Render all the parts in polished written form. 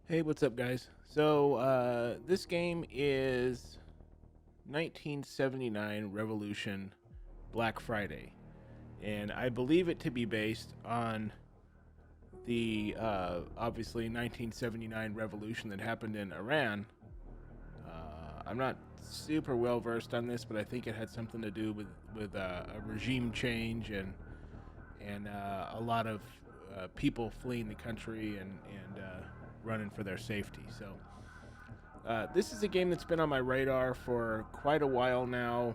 Hey, what's up, guys? This game is 1979 Revolution Black Friday, and I believe it to be based on the obviously 1979 revolution that happened in Iran. I'm not super well versed on this, but I think it had something to do with a regime change and a lot of people fleeing the country and running for their safety. This is a game that's been on my radar for quite a while now.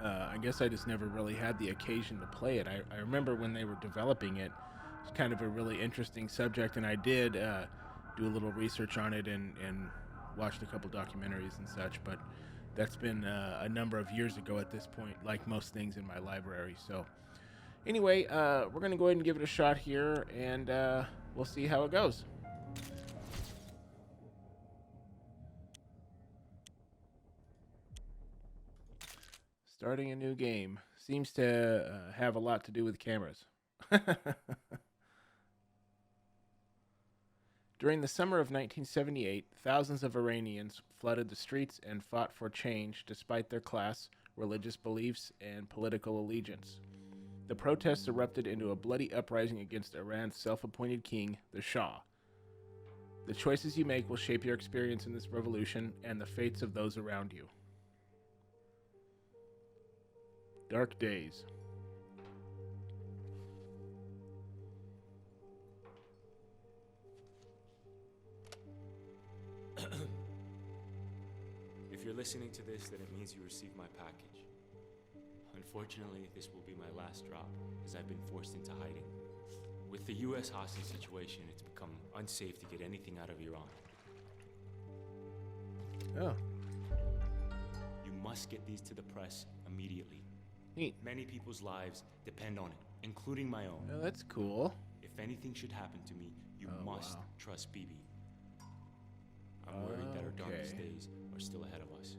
I guess I just never really had the occasion to play it. I remember when they were developing it, it's kind of a really interesting subject, and I did do a little research on it and watched a couple documentaries and such, but that's been a number of years ago at this point, like most things in my library. Anyway, we're going to go ahead and give it a shot here, and we'll see how it goes. Starting a new game seems to have a lot to do with cameras. During the summer of 1978, thousands of Iranians flooded the streets and fought for change despite their class, religious beliefs, and political allegiance. The protests erupted into a bloody uprising against Iran's self-appointed king, the Shah. The choices you make will shape your experience in this revolution and the fates of those around you. Dark Days. If you're listening to this, then it means you received my package. Unfortunately, this will be my last drop, as I've been forced into hiding. With the U.S. hostage situation, it's become unsafe to get anything out of Iran. Oh, You must get these to the press immediately. neat. Many people's lives depend on it, including my own. Oh, that's cool. If anything should happen to me, you Oh, must wow. trust Bibi. I'm worried that our darkest Okay. days are still ahead of us.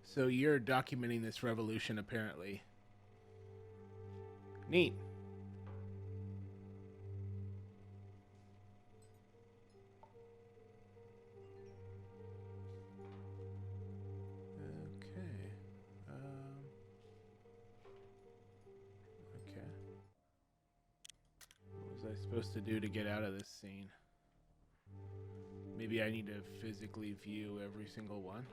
So you're documenting this revolution, apparently. Neat. Okay. Okay. What was I supposed to do to get out of this scene? Maybe I need to physically view every single one.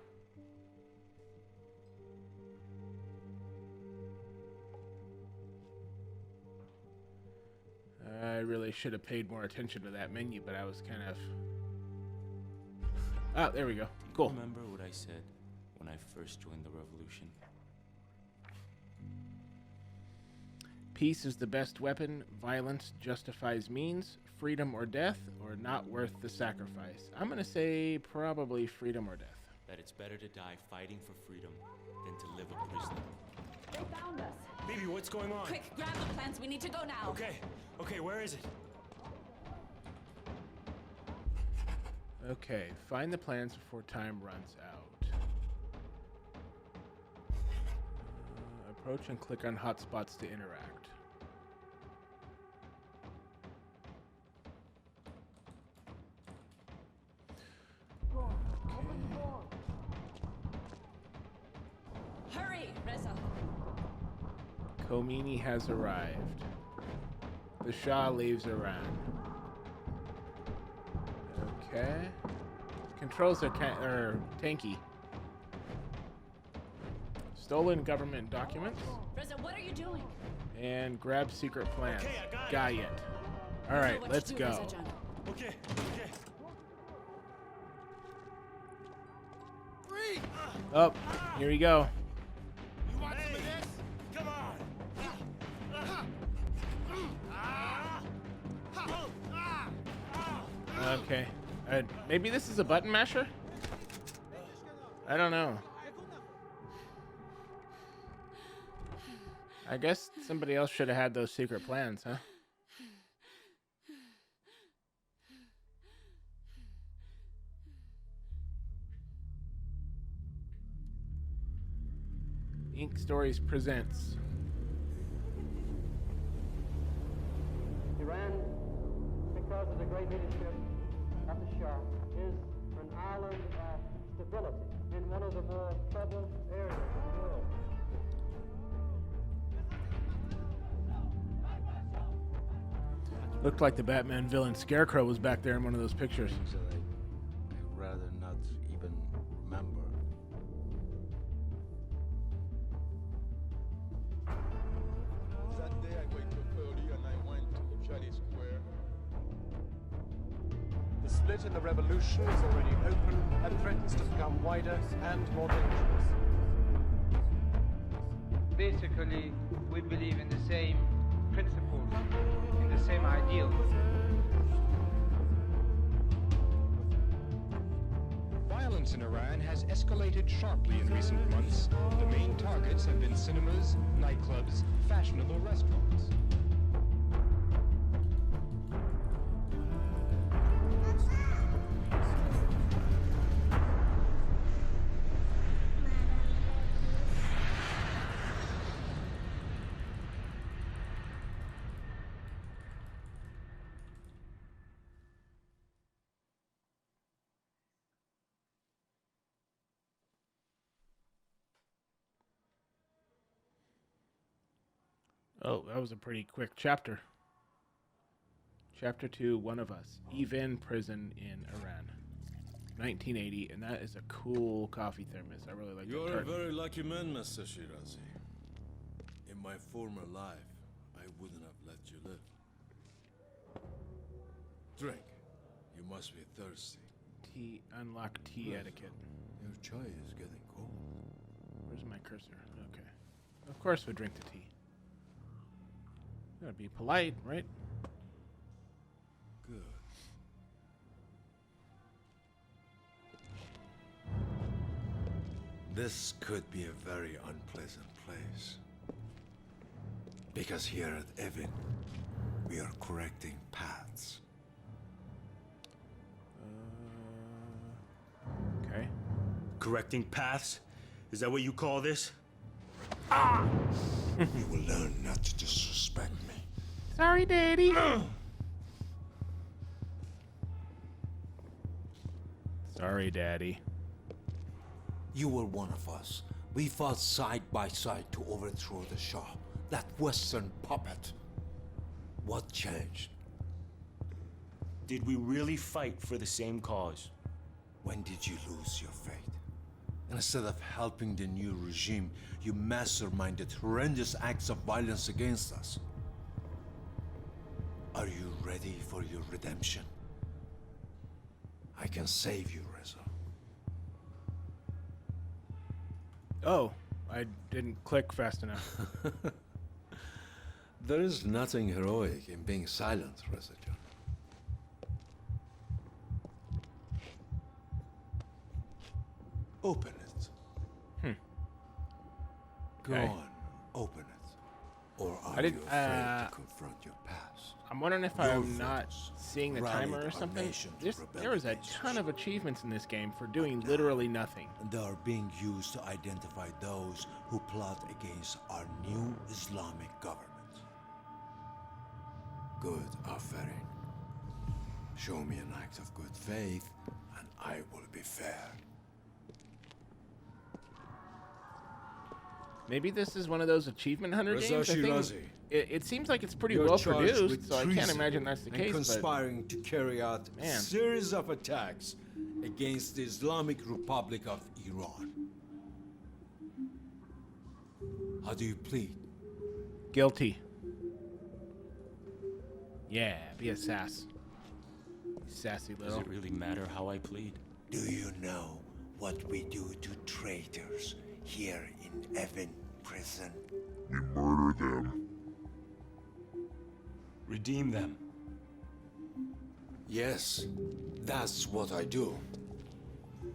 I really should have paid more attention to that menu, but I was kind of... Ah, there we go. Do you Cool. remember what I said when I first joined the revolution? Peace is the best weapon. Violence justifies means. Freedom or death, or not worth the sacrifice. I'm going to say probably freedom or death. That it's better to die fighting for freedom than to live a prisoner. They found us. Bibi, what's going on? Quick, grab the plans. We need to go now. Okay, where is it? Okay, find the plans before time runs out. Approach and click on hotspots to interact. Hurry, Reza. Khomeini has arrived. The Shah leaves Iran. Okay. Controls are tanky. Stolen government documents. Reza, what are you doing? And grab secret plans. Okay, I got it. Got it. All You know right, what let's to do, go. Reza Jan. Okay. Oh, here we go. You want some of this? Come on. Okay. Maybe this is a button masher? I don't know. I guess somebody else should have had those secret plans, huh? Ink Stories presents. Iran, because of the great leadership of the Shah is an island of stability in one of the more troubled areas of the world. Looked like the Batman villain Scarecrow was back there in one of those pictures. Things that I'd rather not even remember. That day I wake up early and I went to Charlie Square. The split in the revolution is already open and threatens to become wider and more dangerous. Basically, we believe in the same principles, in the same ideals. Violence in Iran has escalated sharply in recent months. The main targets have been cinemas, nightclubs, fashionable restaurants. Oh, that was a pretty quick chapter. Chapter 2, One of Us. Evin Prison in Iran. 1980, and that is a cool coffee thermos. I really like that. You're a very lucky man, Master Shirazi. In my former life, I wouldn't have let you live. Drink. You must be thirsty. Tea, unlock tea etiquette. Your chai is getting cold. Where's my cursor? Okay. Of course we drink the tea. Gotta be polite, right? Good. This could be a very unpleasant place. Because here at Evin, we are correcting paths. Okay. Correcting paths? Is that what you call this? You will learn not to disrespect me. Sorry, Daddy. Sorry, Daddy. You were one of us. We fought side by side to overthrow the Shah, that Western puppet. What changed? Did we really fight for the same cause? When did you lose your faith? Instead of helping the new regime, you masterminded horrendous acts of violence against us. Are you ready for your redemption? I can save you, Reza. Oh, I didn't click fast enough. There is nothing heroic in being silent, Reza John. Open it. Go Okay. on, open it. Or are I didn't, you afraid to confront your past? I'm wondering if Your I'm not friends seeing the rallied timer or our something. nation to rebel There was a against ton us. of achievements in this game for doing literally nothing. And they are being used to identify those who plot against our new Islamic government. Good, Aferin. Show me an act of good faith, and I will be fair. Maybe this is one of those achievement hunter Reza games. I think Shirazi. it seems like it's pretty You're well charged produced, with so I can't treason imagine that's the and case. But conspiring to carry out a Man. series of attacks against the Islamic Republic of Iran. How do you plead? guilty. Yeah, be a sass. Sassy Does little. it really matter how I plead? Do you know what we do to traitors here in Evin prison? We murder them. Redeem them. Yes, that's what I do.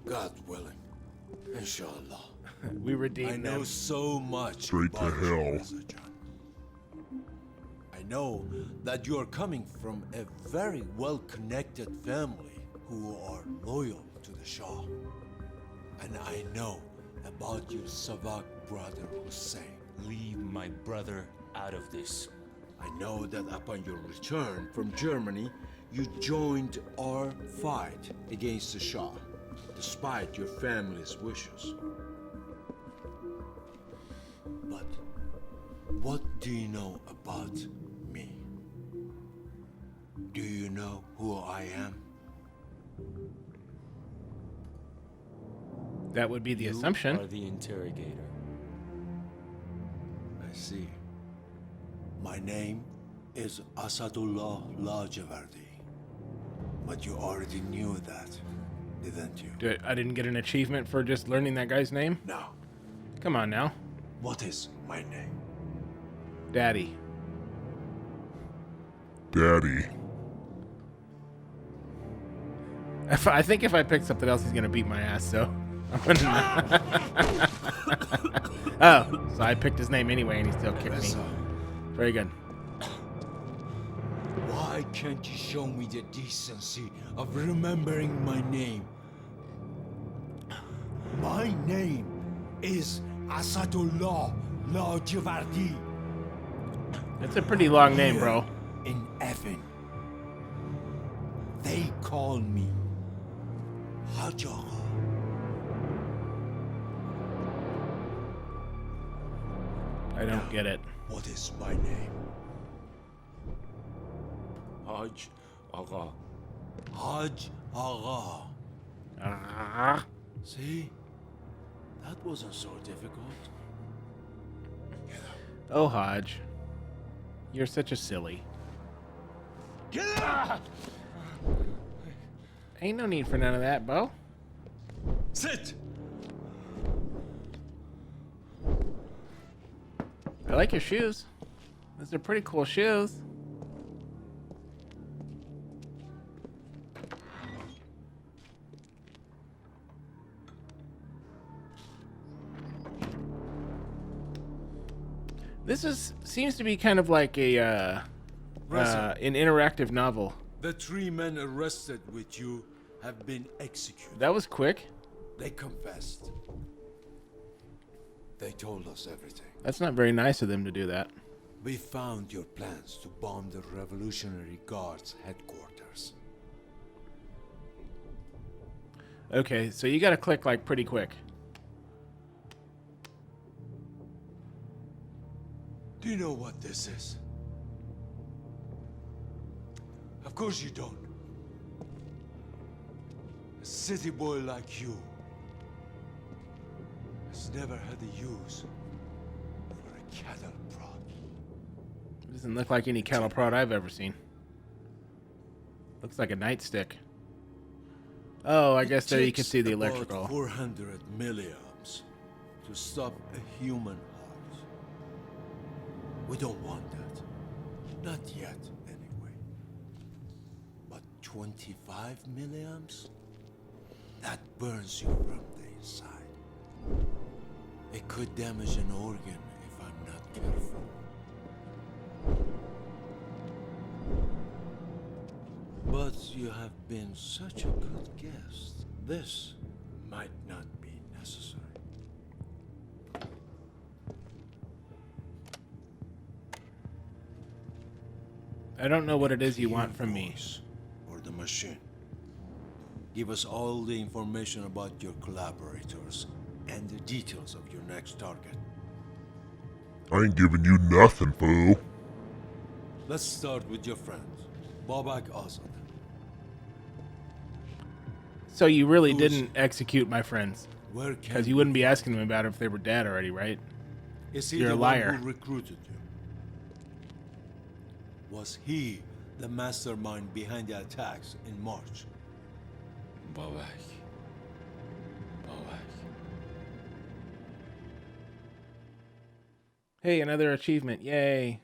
God willing. Inshallah. We redeem I know them. so much Straight to about you, hell. Reza John. I know that you are coming from a very well-connected family who are loyal to the Shah. And I know about your Savak brother Hussein. Leave my brother out of this. I know that upon your return from Germany, you joined our fight against the Shah, despite your family's wishes. But what do you know about me? Do you know who I am? That would be the assumption. You are the interrogator. I see. My name is Asadullah Lajavardi. But you already knew that, didn't you? I didn't get an achievement for just learning that guy's name? No. Come on now. What is my name? Daddy. Daddy. I think if I pick something else, he's gonna beat my ass, so I'm gonna Oh, so I picked his name anyway and he still kicked me. Very good. Why can't you show me the decency of remembering my name? My name is Asadullah Lajavardi. That's a pretty long name, bro. In Evan, they call me Hajar. I don't get it. What is my name? Hajj Agha. Hajj Agha. Ah. See? That wasn't so difficult. Oh, Hodge. You're such a silly. Get out! Ain't no need for none of that, Bo. Sit! I like your shoes. Those are pretty cool shoes. This seems to be kind of like a an interactive novel. The 3 men arrested with you have been executed. That was quick. They confessed. They told us everything. That's not very nice of them to do that. We found your plans to bomb the Revolutionary Guard's headquarters. Okay, so you gotta click like pretty quick. Do you know what this is? Of course you don't. A city boy like you has never had a use for a cattle prod. Doesn't look like any cattle prod I've ever seen. Looks like a nightstick. Oh, I guess there you can see the electrical. About 400 milliamps to stop a human heart. We don't want that. Not yet, anyway. But 25 milliamps? That burns you from the inside. It could damage an organ if I'm not careful. But you have been such a good guest. This might not be necessary. I don't know what it is you want from me. Or the machine. Give us all the information about your collaborators and the details of your next target. I ain't giving you nothing, fool. Let's start with your friend, Babak Azad. So you really didn't execute my friends. Where can Because you wouldn't be asking them about it if they were dead already, right? Is he You're the a liar. one who recruited you? Was he the mastermind behind the attacks in March? Babak. Hey, another achievement. Yay.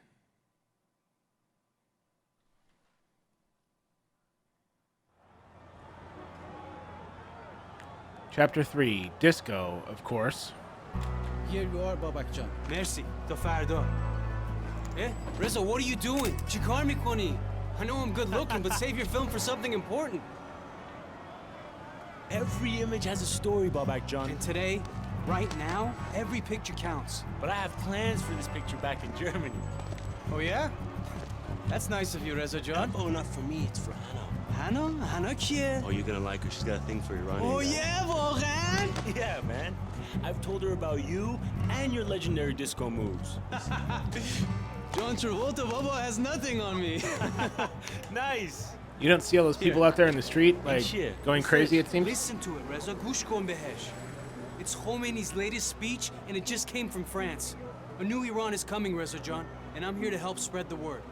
Chapter 3, Disco, of course. Here you are, Babakjan. Merci. Ta farda. Eh? Reza, what are you doing? Chikar mikoni. I know I'm good looking, but save your film for something important. Every image has a story, Babakjan. And today, right now, every picture counts. But I have plans for this picture back in Germany. Oh yeah? That's nice of you, Reza John. Oh, not for me, it's for Hannah. Hannah? Hannah kiye? Oh, you're gonna like her. She's got a thing for Iranian Oh, guys. yeah, واقعاً? Yeah, man. I've told her about you and your legendary disco moves. John Travolta, Baba, has nothing on me. Nice. You don't see all those people out there in the street, like, Shit. going crazy, it seems? Listen to it, Reza. Gush kon behesh. It's Khomeini's latest speech, and it just came from France. A new Iran is coming, Reza John, and I'm here to help spread the word.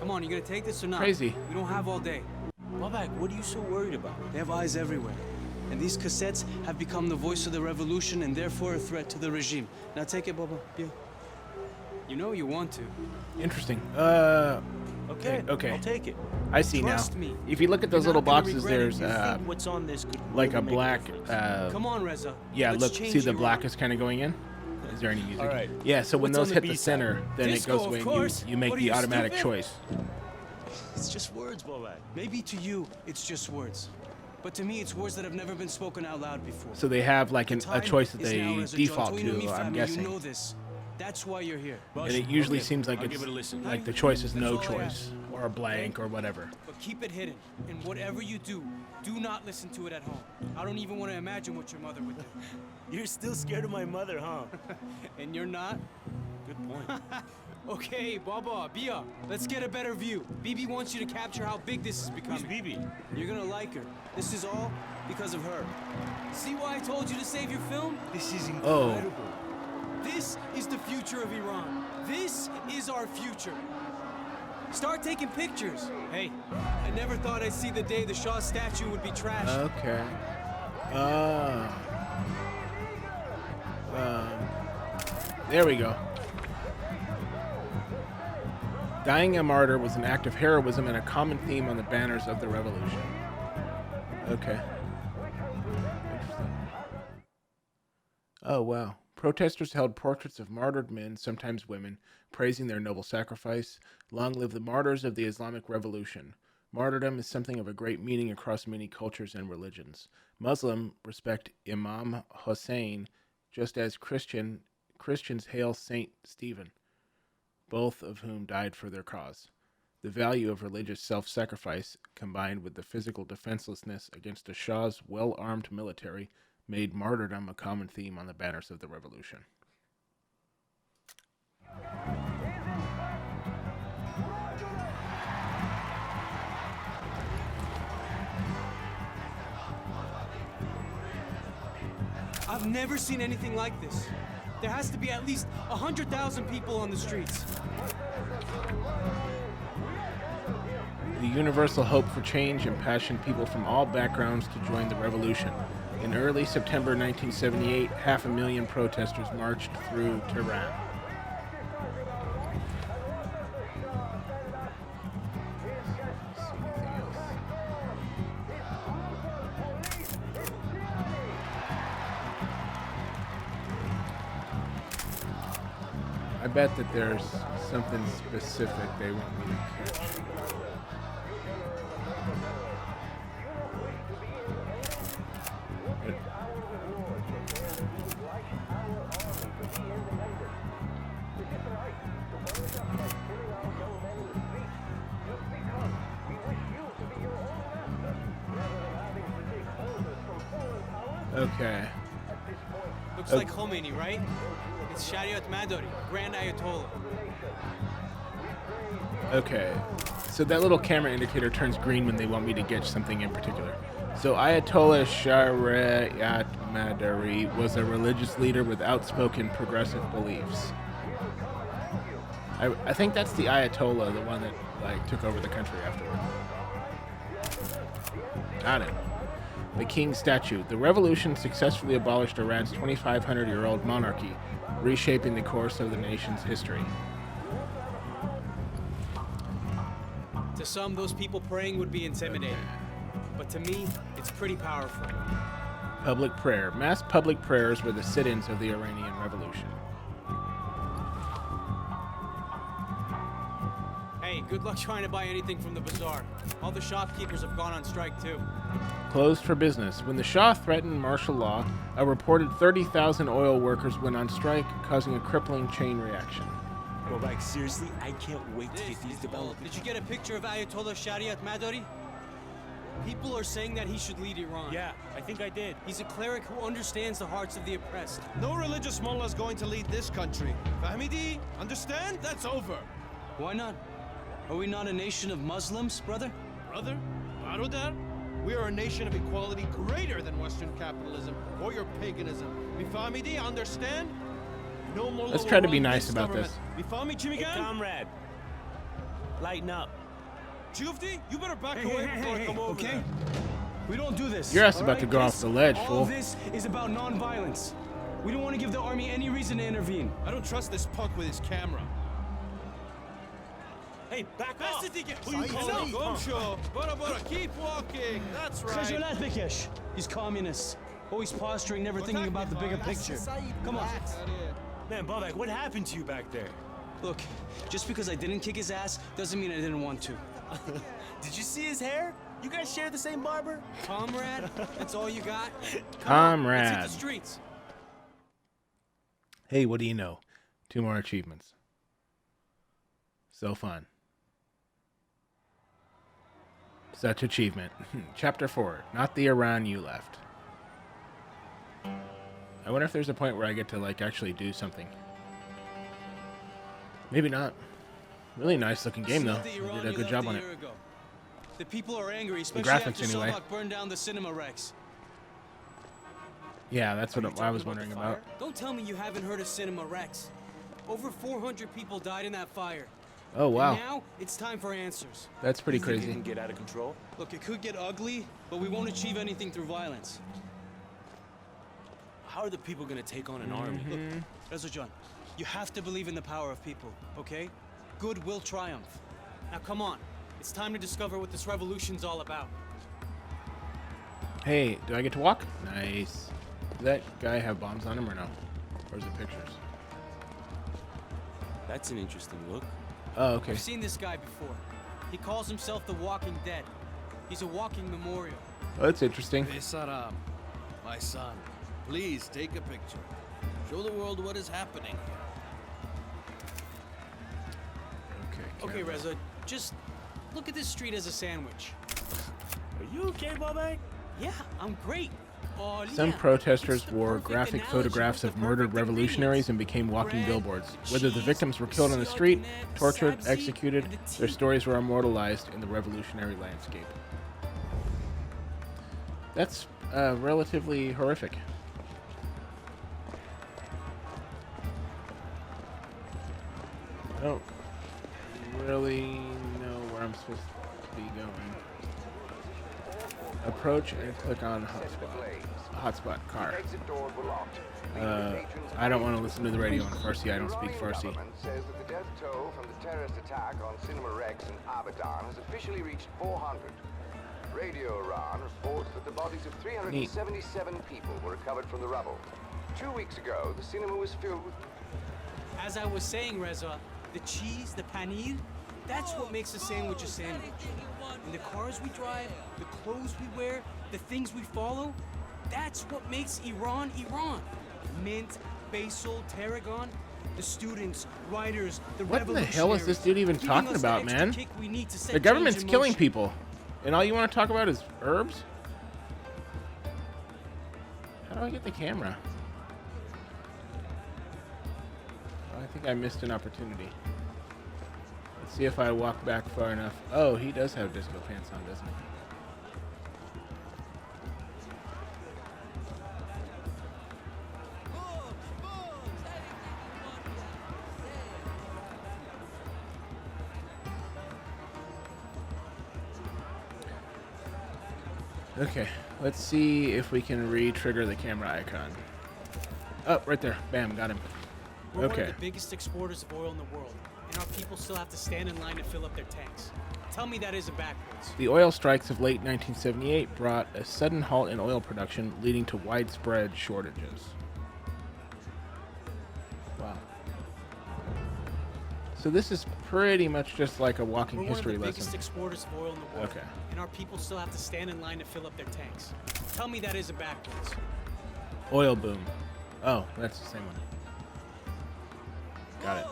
Come on, you gonna take this or not? Crazy. We don't have all day. Babak, what are you so worried about? They have eyes everywhere. And these cassettes have become the voice of the revolution and therefore a threat to the regime. Now take it, Baba. Yeah. You know you want to. Interesting. Okay, Okay. I'll take it. I see now. Trust me. If you look at those You're little not gonna boxes, regret it. there's You think what's on this could like really a make black. difference. Come on, Reza. Yeah, Let's look. change See the Iran. black is kind of going in. Is there any music? All right. Yeah. So when What's on those the hit the B-side? center, then Disco, it goes of away. And course. you make What are the you, automatic stupid? choice. It's just words, Babak. Maybe to you, it's just words. But to me, it's words that have never been spoken out loud before. So they have like a Time choice that is now, they Reza default John. to. I'm guessing. You know this. That's why you're here. And it usually Okay, seems like I'll it's give it a listen. like the choice is no That's all I choice or a blank or whatever. But keep it hidden. And whatever you do not listen to it at home. I don't even want to imagine what your mother would do. You're still scared of my mother, huh? And you're not? Good point. Okay, Baba, Bia, let's get a better view. Bibi wants you to capture how big this is Who's becoming. Bibi? You're gonna like her. This is all because of her. See why I told you to save your film? This is Oh. incredible. This is the future of Iran. This is our future. Start taking pictures. Hey, I never thought I'd see the day the Shah statue would be trashed. Okay. There we go. Dying a martyr was an act of heroism and a common theme on the banners of the revolution. Okay. Interesting. Oh, wow. Protesters held portraits of martyred men, sometimes women, praising their noble sacrifice. Long live the martyrs of the Islamic Revolution. Martyrdom is something of a great meaning across many cultures and religions. Muslim respect Imam Hussein, just as Christians hail Saint Stephen, both of whom died for their cause. The value of religious self-sacrifice, combined with the physical defenselessness against the Shah's well-armed military, made martyrdom a common theme on the banners of the revolution. I've never seen anything like this. There has to be at least 100,000 people on the streets. The universal hope for change impassioned people from all backgrounds to join the revolution. In early September 1978, 500,000 protesters marched through Tehran. See anything else? I bet that there's something specific they want me to catch. Okay. Looks like Khomeini, right? It's Shariat Madari, Grand Ayatollah. Okay. So that little camera indicator turns green when they want me to get something in particular. So Ayatollah Shariat Madari was a religious leader with outspoken progressive beliefs. I think that's the Ayatollah, the one that like took over the country afterward. Got it. The King statue. The revolution successfully abolished Iran's 2,500-year-old monarchy, reshaping the course of the nation's history. To some, those people praying would be intimidating. But to me, it's pretty powerful. Public prayer. Mass public prayers were the sit-ins of the Iranian Revolution. Hey, good luck trying to buy anything from the bazaar. All the shopkeepers have gone on strike too. Closed for business. When the Shah threatened martial law, a reported 30,000 oil workers went on strike, causing a crippling chain reaction. Well, like, seriously, I can't wait to get these developed. Did you get a picture of Ayatollah Shariat Madari? People are saying that he should lead Iran. Yeah, I think I did. He's a cleric who understands the hearts of the oppressed. No religious mullah is going to lead this country. Fahmidi, understand? That's over. Why not? Are we not a nation of Muslims, brother? Brother, Barodar, we are a nation of equality greater than Western capitalism or your paganism. Mifamidi, understand? No more. Let's try to be nice about this. Mifami Hey, Chimigan? comrade. Lighten up. Jufti, you better back away before I come over okay? there. We don't do this. Your ass is about to alright? go off the ledge, All fool. of this is about non-violence. We don't want to give the army any reason to intervene. I don't trust this punk with his camera. Hey, back off! Who you Enough, calling me? Gumsho. Bora, keep walking. That's right. Khajalat Bikesh. He's communist. Always posturing, never thinking about the bigger picture. Come on. Man, Bobak, what happened to you back there? Look, just because I didn't kick his ass doesn't mean I didn't want to. Did you see his hair? You guys share the same barber? Comrade, that's all you got? Comrade. Let's hit the streets. Hey, what do you know? 2 more achievements. So fun. Such achievement. Chapter 4. Not the Iran you left. I wonder if there's a point where I get to, like, actually do something. Maybe not. Really nice looking game, though. They did a good job on it. The people are angry, The especially graphics, after anyway. Shah burned down the cinema Rex. Yeah, that's what I was wondering about. Don't tell me you haven't heard of Cinema Rex. Over 400 people died in that fire. Oh, wow. And now it's time for answers. That's pretty You think crazy. it can get out of control? Look, it could get ugly, but we won't achieve anything through violence. How are the people gonna take on an army? Look, Reza John, you have to believe in the power of people, okay? Good will triumph. Now come on, it's time to discover what this revolution's all about. Hey, do I get to walk? Nice. Does that guy have bombs on him or no? Or is it pictures? That's an interesting look. Oh, okay. I've seen this guy before. He calls himself the Walking Dead. He's a walking memorial. Oh, that's interesting. Besaram, my son, please take a picture. Show the world what is happening here. Okay, Reza, just look at this street as a sandwich. Are you okay, Bobak? Yeah, I'm great. Oh, Some yeah. protesters It's the wore perfect graphic analogy photographs with of the murdered perfect revolutionaries and became walking billboards. Whether the victims were killed on the street, tortured, executed, their stories were immortalized in the revolutionary landscape. That's relatively horrific. I don't really know where I'm supposed to be going. Approach and click on hotspot car. I don't want to listen to the radio in Farsi. I don't speak Farsi. Says that the death toll from the terrorist attack on Cinema Rex in Abadan has officially reached 400. Radio Iran reports that the bodies of 377 people were recovered from the rubble. 2 weeks ago, the cinema was filled with... As I was saying, Reza, the cheese, the paneer, that's what makes a sandwich a sandwich. And the cars we drive, the clothes we wear, the things we follow, that's what makes Iran, Iran. Mint, basil, tarragon, the students, writers, the What in the hell is this dude even talking about, man? The government's killing people, and all you want to talk about is herbs? How do I get the camera? Oh, I think I missed an opportunity. Let's see if I walk back far enough. Oh, he does have disco pants on, doesn't he? Okay, let's see if we can re-trigger the camera icon. Oh, right there. Bam, got him. We're one Okay. of the biggest exporters of oil in the world, and our people still have to stand in line to fill up their tanks. Tell me that isn't backwards. The oil strikes of late 1978 brought a sudden halt in oil production, leading to widespread shortages. Wow. So this is pretty much just like a walking We're history one of the biggest lesson. exporters of oil in the world, Okay. and our people still have to stand in line to fill up their tanks. Tell me that isn't backwards. Oil boom. Oh, that's the same one. Got it.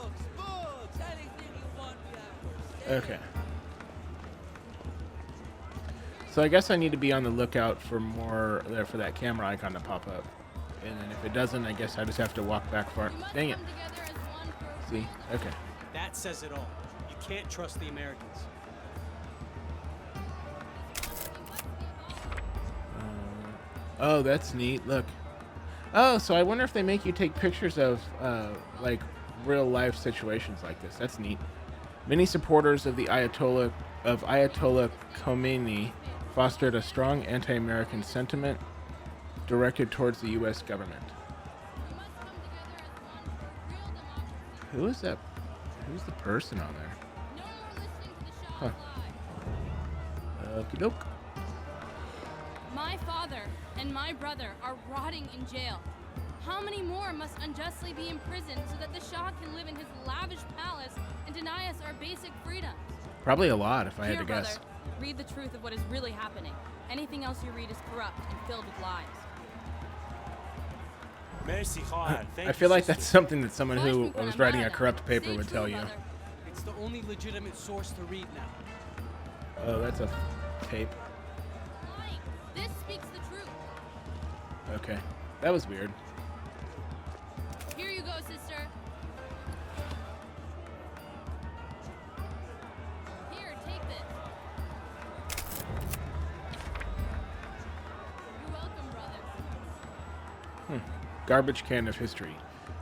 Okay. So I guess I need to be on the lookout for more for that camera icon to pop up. And then if it doesn't, I guess I just have to walk back far. Dang it. See? Okay. That says it all. You can't trust the Americans. Oh, that's neat. Look. Oh, so I wonder if they make you take pictures of like real life situations like this. That's neat. Many supporters of the Ayatollah Khomeini fostered a strong anti-American sentiment directed towards the U.S. government. Who is that? Who's the person on there? Huh. Okie doke. My father and my brother are rotting in jail. How many more must unjustly be imprisoned so that the Shah can live in his lavish palace and deny us our basic freedoms? Probably a lot, if I had to Here, guess. brother, read the truth of what is really happening. Anything else you read is corrupt and filled with lies. Merci, Khan. Thank I feel you, like sister. that's something that someone who was writing a corrupt paper would tell you. It's the only legitimate source to read now. Oh, that's a tape. Lying. This speaks the truth. Okay. That was weird. Here you go, sister. Here, take this. You're welcome, brother. Garbage can of history.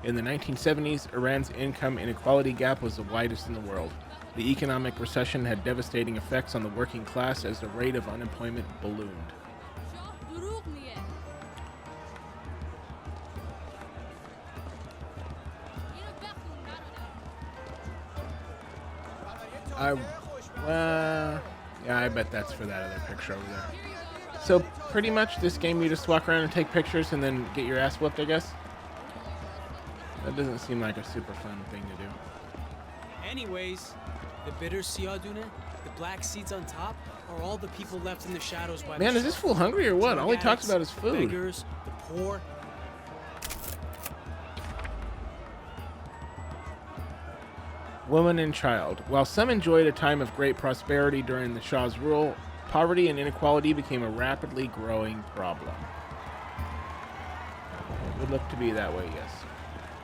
In the 1970s, Iran's income inequality gap was the widest in the world. The economic recession had devastating effects on the working class as the rate of unemployment ballooned. Yeah, I bet that's for that other picture over there. So pretty much this game you just walk around and take pictures and then get your ass whooped, I guess? That doesn't seem like a super fun thing to do. Anyways, the bitter Siadune, the black seeds on top, are all the people left in the shadows by the Man, is this Shah. fool hungry or what? Drug All he talks addicts, about is food. Beggars, the poor. Woman and child. While some enjoyed a time of great prosperity during the Shah's rule, poverty and inequality became a rapidly growing problem. It would look to be that way, yes.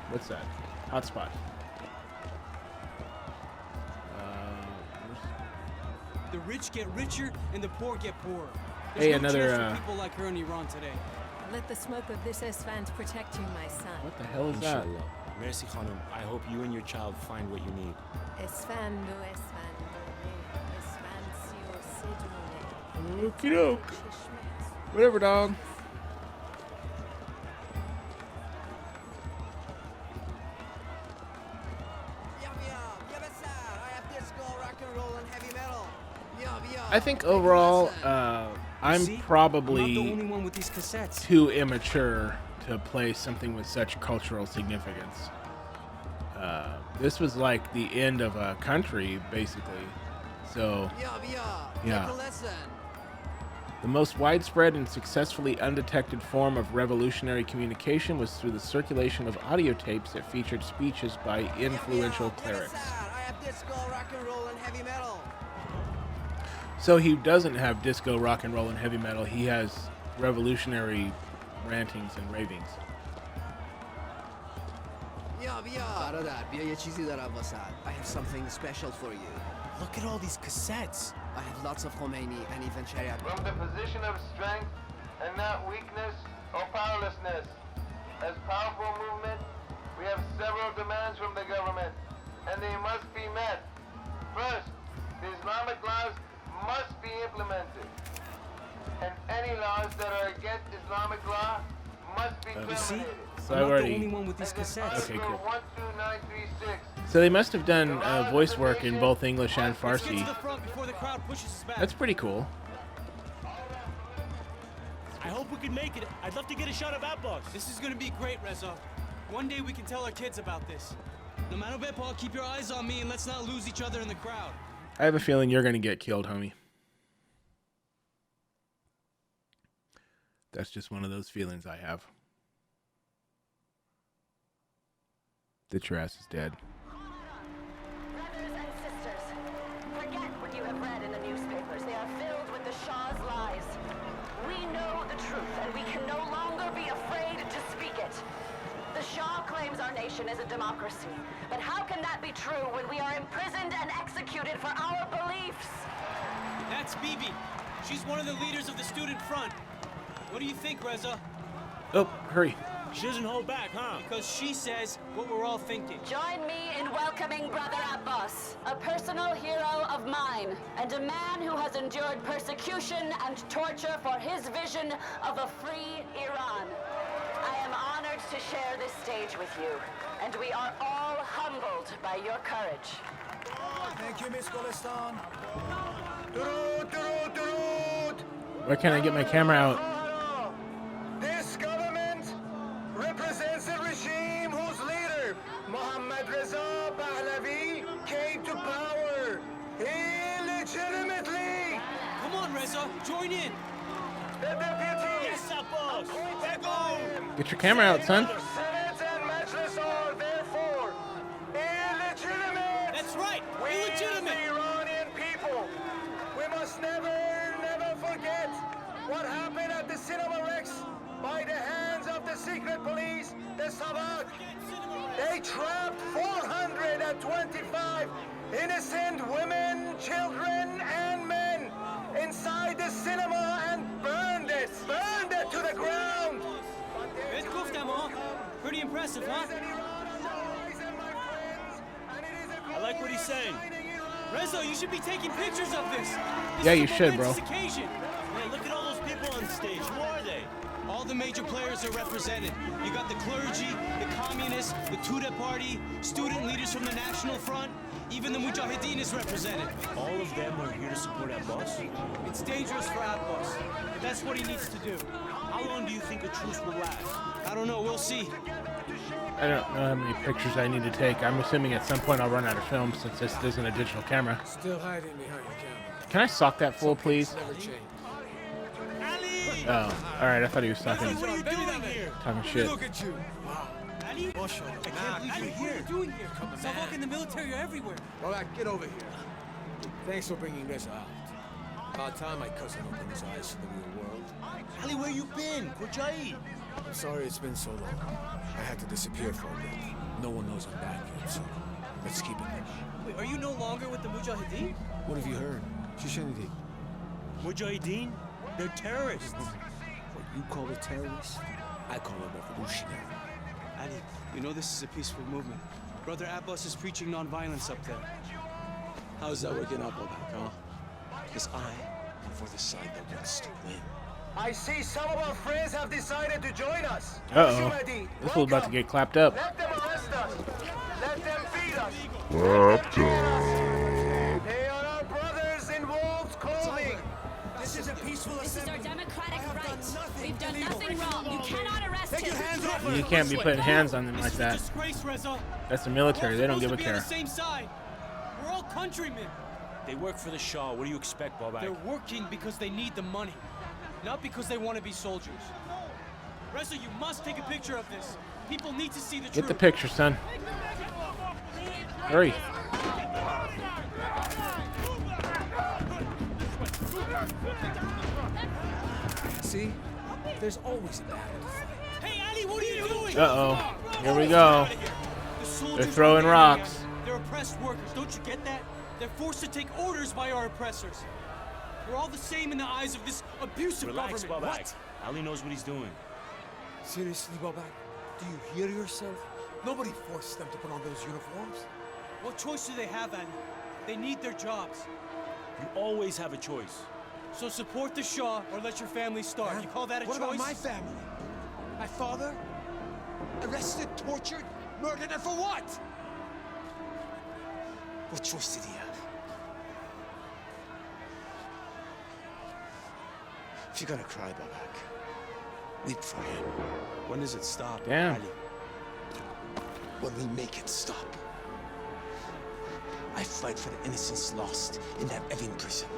What's that? Hotspot. The rich get richer and the poor get poorer. Hey, There's no another, chance for people like her in Iran today. Let the smoke of this Esfand protect you, my son. What the hell is that? Inshallah. Merci, Khanum. I hope you and your child find what you need. Esfando, Esfando, Esfancio, Sedune. Okie doke. Whatever, dog. I think overall, I'm See? probably I'm not the only one with these cassettes. too immature to play something with such cultural significance. This was like the end of a country, basically. So, yeah. The most widespread and successfully undetected form of revolutionary communication was through the circulation of audio tapes that featured speeches by influential clerics. So he doesn't have disco, rock and roll, and heavy metal. He has revolutionary rantings and ravings. برادر بیا یه چیزی دارم واسط. I have something special for you. Look at all these cassettes. I have lots of Khomeini and even Sharia. From the position of strength and not weakness or powerlessness. As powerful movement, we have several demands from the government, and they must be met. First, the Islamic laws must be implemented, and any laws that are against Islamic law must be terminated. So I've already. Okay, cool. So they must have done voice work in both English and Farsi. That's pretty cool. I hope we can make it. I'd love to get a shot of Backlog. This is gonna be great, Reza. One day we can tell our kids about this. No matter what, Paul, keep your eyes on me and let's not lose each other in the crowd. I have a feeling you're going to get killed, homie. That's just one of those feelings I have. That your ass is dead. Brothers and sisters, nation is a democracy. But how can that be true when we are imprisoned and executed for our beliefs? That's Bibi. She's one of the leaders of the student front. What do you think, Reza? Oh, hurry. She doesn't hold back, huh? Because she says what we're all thinking. Join me in welcoming Brother Abbas, a personal hero of mine, and a man who has endured persecution and torture for his vision of a free Iran. I am honored to share this stage with you, and we are all humbled by your courage. Thank you, Miss Golistan. Why can't I get my camera out? This government represents a regime whose leader, Mohammad Reza Pahlavi, came to power illegitimately. Come on, Reza, join in. The deputy. Yes, boss. Back on. Get your camera out, son. The Senate and Majlis are therefore illegitimate. That's right, We illegitimate. the Iranian people, we must never forget what happened at the Cinema Rex by the hands of the secret police, the Savak. They trapped 425 innocent women, children, and men inside the cinema and burned it to the ground. Pretty impressive, huh? I like what he's saying. Reza, you should be taking pictures of this. Yeah, you should, bro. Occasion. Man, look at all those people on stage. Who are they? All the major players are represented. You got the clergy, the communists, the Tudeh party, student leaders from the National Front, even the Mujahideen is represented. All of them are here to support Abbas? It's dangerous for Abbas, but that's what he needs to do. How long do you think a truce will last? I don't know, we'll see. I don't know how many pictures I need to take. I'm assuming at some point I'll run out of film since this isn't a digital camera. Still hiding behind the camera. Can I sock that fool, please? Never change. Oh, alright, I thought he was talking, What are you doing here? talking shit. Look at you. Wow. Ali, I can't believe you're here. What are you doing here? Savak in the military, you're everywhere. Babak, get over here. Thanks for bringing Reza out. About time my cousin opened his eyes to the real world. Ali, where you been? Kujai? I'm sorry it's been so long. I had to disappear for a bit. No one knows I'm back yet, so let's keep it there. Wait, are you no longer with the Mujahideen? What have you heard? Shishinidi. Mujahideen? They're terrorists. What you call a terrorist, I call a revolutionary. Ali, you know this is a peaceful movement. Brother Abbas is preaching nonviolence up there. How's that working out, Babak, huh? Because I am for the side that wants to win. I see some of our friends have decided to join us. Uh-oh. This was about to get clapped up. Let them arrest us. Let them feed us. Clapped up. They are our brothers in wolves' clothing. This is a peaceful This is our assembly. democratic right. We've done nothing wrong. You cannot arrest Take your him. hands off her. You can't be putting hands on them like This is a that. disgrace, Reza. That's the military. They don't give a We're supposed to be care. on the same side. We're all countrymen. They work for the Shah. What do you expect, Babak? They're working because they need the money, not because they want to be soldiers. Reza, you must take a picture of this. People need to see the truth. Get the picture, son. Hurry. See? There's always a battle to fight. Hey, Ali, what are you doing? Uh-oh. Here we go. The soldiers They're throwing are rocks. They're oppressed workers. Don't you get that? They're forced to take orders by our oppressors. We're all the same in the eyes of this abusive Relax, government. Babak. Ali knows what he's doing. Seriously, Babak? Do you hear yourself? Nobody forced them to put on those uniforms. What choice do they have, Ali? They need their jobs. You always have a choice. So support the Shah or let your family starve. You call that a What choice? about my family? My father? Arrested, tortured, murdered, and for what? What choice did he have? If you're gonna cry, Babak, weep for him. When does it stop, Damn. Ali? When we make it stop. I fight for the innocents lost in that Evin prison.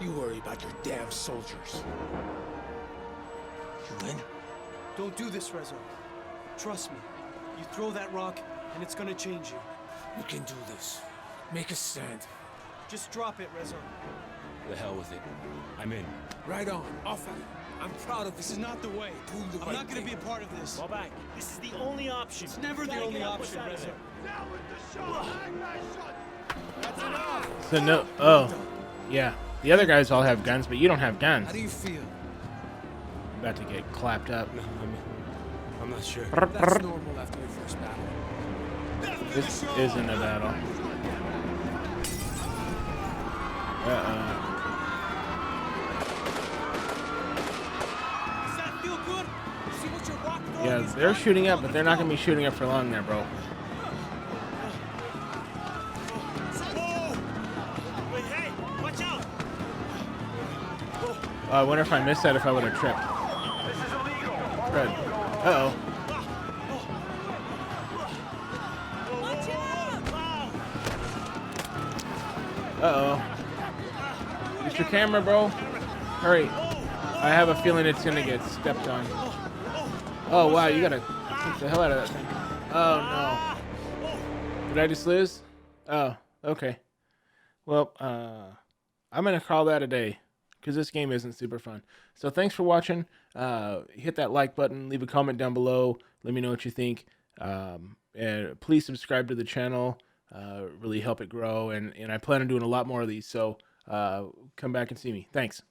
You worry about your damn soldiers. You win? Don't do this, Reza. Trust me. You throw that rock, and it's gonna change you. You can do this. Make a stand. Just drop it, Reza. The hell with it. I'm in. Right on. Off at it. I'm proud of This is not the way. I'm not going to be a part of this. Fall back. This is the only option. It's never the only option, Reza. That's enough. So no. Oh, yeah. The other guys all have guns, but you don't have guns. How do you feel? I'm about to get clapped up. No, I'm not sure. That's normal after your first battle. This isn't a battle. Does that feel good? See what your rock dog Yeah, is they're like? shooting up, but they're not gonna be shooting up for long there, bro. Wait, hey, watch out! I wonder if I missed that if I would have tripped. Good. Uh-oh. Uh-oh. Use your camera, bro. Hurry. I have a feeling it's gonna get stepped on. Oh, wow, you gotta kick the hell out of that thing. Oh, no. Did I just lose? Oh, okay. Well, I'm gonna call that a day, because this game isn't super fun. So thanks for watching. Hit that like button, leave a comment down below, let me know what you think. And please subscribe to the channel, really help it grow, and I plan on doing a lot more of these, so come back and see me. Thanks.